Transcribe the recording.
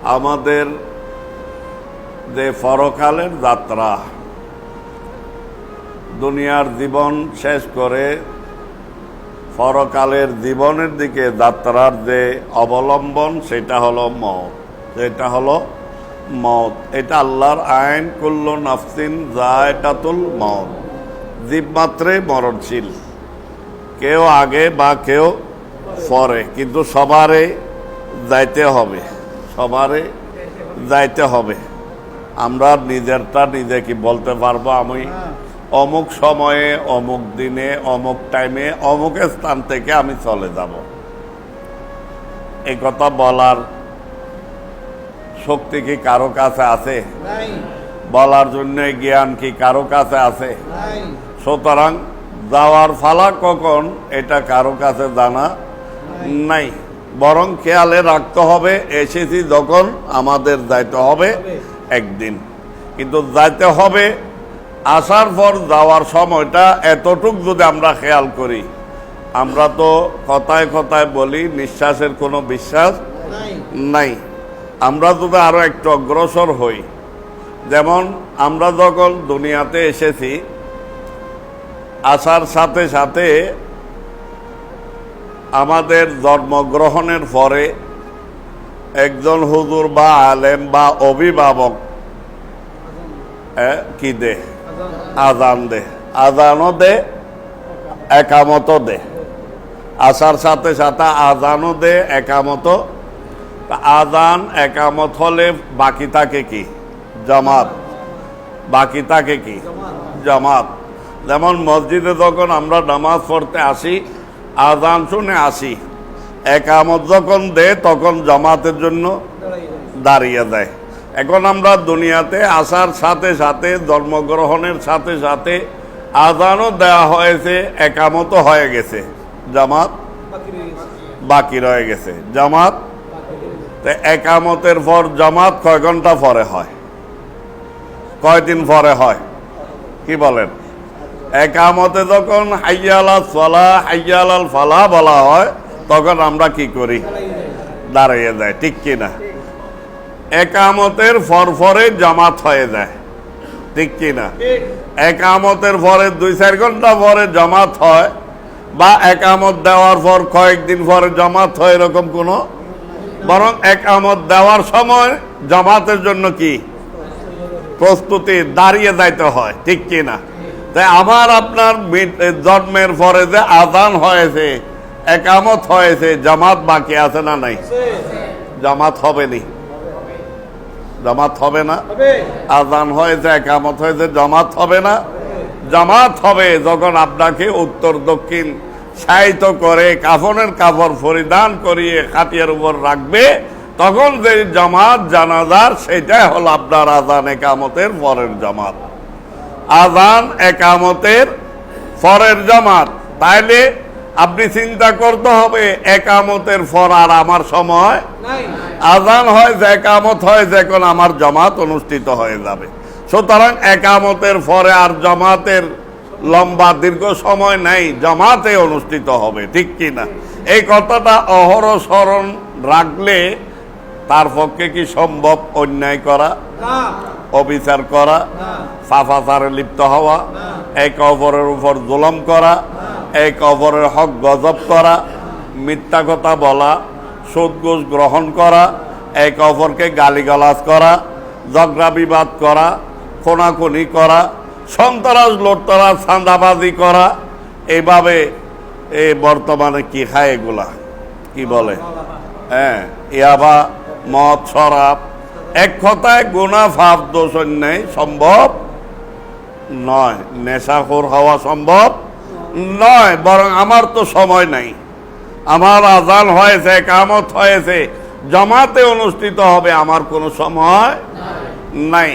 আমাদের যে পরকালের যাত্রা, দুনিয়ার জীবন শেষ করে পরকালের জীবনের দিকে যাত্রার যে অবলম্বন, সেটা হলো মওত। সেটা হলো মওত। এটা আল্লাহর আইন, কুল্লু নাফসিন যায়কাতুল মওত, জীব মাত্রে মরণশীল, কেউ আগে বা কেউ পরে, কিন্তু সবারে যাইতে হবে, সবারে যাইতে হবে। আমরা নিজেরটা নিজে কি বলতে পারবো আমি অমুক সময়ে, অমুক দিনে, অমুক টাইমে, অমুক স্থান থেকে আমি চলে যাব? এই কথা বলার শক্তি কি কারো কাছে আছে? বলার জন্য জ্ঞান কি কারো কাছে আছে? সুতরাং যাওয়ার ফালা কখন, এটা কারো কাছে জানা নাই। বরং খেয়ালে রাখতে হবে, এসেছি যখন আমাদের যাইতে হবে একদিন। কিন্তু যাইতে হবে, আসার পর যাওয়ার সময়টা এতটুক যদি আমরা খেয়াল করি, আমরা তো কথায় কথায় বলি নিঃশ্বাসের কোনো বিশ্বাস নাই। আমরা যদি আরো একটু অগ্রসর হই, যেমন আমরা যখন দুনিয়াতে এসেছি, আসার সাথে সাথে আমাদের জন্মগ্রহণের পরে একজন হুজুর বা আলেম বা অভিভাবক কি দে? আজান দে। আজানও দে, একামতও দে। আসার সাথে সাথে আজানও দে, একামত। আজান একামত হলে বাকি থাকে কি? জামাত। বাকি থাকে কি? জামাত। যেমন মসজিদে যখন আমরা নামাজ পড়তে আসি, আজান শুনে আসি, একামত যখন দে তখন জামাতের জন্য দাঁড়িয়ে দেয়। এখন আমরা দুনিয়াতে আসার সাথে সাথে, জন্মগ্রহণের সাথে সাথে আজানও দেওয়া হয়েছে, একামতও হয়ে গেছে, জামাত বাকি রয়ে গেছে। জামাত একামতের পর জামাত কয় ঘন্টা পরে হয়? কয়দিন পরে হয়? কি বলেন? একামতে যখন হাইয়া আলাল সালাহ, হাইয়া আলাল ফালাহ বলা হয়, তখন আমরা কি করি? দাঁড়িয়ে যায়, ঠিক কিনা? একামতের পরে জামাত হয়ে যায়, ঠিক কিনা? একামতের পরে 2-4 ঘন্টা পরে জামাত হয়, বা একামত দেওয়ার পর কয়েকদিন পরে জামাত হয়, এরকম কোনো, বরং একামত দেওয়ার সময় জামাতের জন্য কি প্রস্তুতি, দাঁড়িয়ে যাইতে হয়, ঠিক কিনা? তাই আমার আপনার জন্মের পরে যে আজান হয়েছে, একামত হয়েছে, জামাত বাকি আছে না নাই? জামাত হবে নি? জামাত হবে না? আজান হয়েছে, একামত হয়েছে, জামাত হবে না? জামাত হবে যখন আপনাকে উত্তর দক্ষিণ সাহিত্য করে কাফনের কাপড় পরিধান করিয়ে খাটিয়ার উপর রাখবে, তখন যে জামাত জানাজার, সেটাই হলো আপনার আজান একামতের পরের জামাত। আজান একামতের পরের জামাত। তাইলে আপনি চিন্তা করতে হবে, একামতের পর আর আমার সময় আজান হয় যে, একামত হয় যে, এখন আমার জামাত অনুষ্ঠিত হয়ে যাবে। সুতরাং একামতের পরে আর জামাতের লম্বা দীর্ঘ সময় নাই, জামাতে অনুষ্ঠিত হবে, ঠিক কিনা? এই কথাটা অহরহ স্মরণ রাখলে তার পক্ষে কি সম্ভব অন্যায় করা, অবিচার করা, ফাফাচারে লিপ্ত হওয়া, এক অপরের উপর জুলুম করা, এক অপরের হক গজব করা, মিথ্যা কথা বলা, সুদ ঘুষ গ্রহণ করা, এক অপরকে গালিগালাজ করা, ঝগড়া বিবাদ করা, খুনাখুনি করা, সন্ত্রাস লুটতরাজ চাঁদাবাজি করা? এইভাবে এই বর্তমানে কি খায় এগুলা, কি বলে? ইয়াবা, মদ, শরাব, এক কথায় গুনাহ পাপ দোষ অন্যায় সম্ভব নয়, নেশাখোর হওয়া সম্ভব নয়। বরং আমার তো সময় নাই, আমার আজান হয়েছে, একামত হয়েছে, জামাতে অনুষ্ঠিত হবে, আমার কোনো সময় নাই।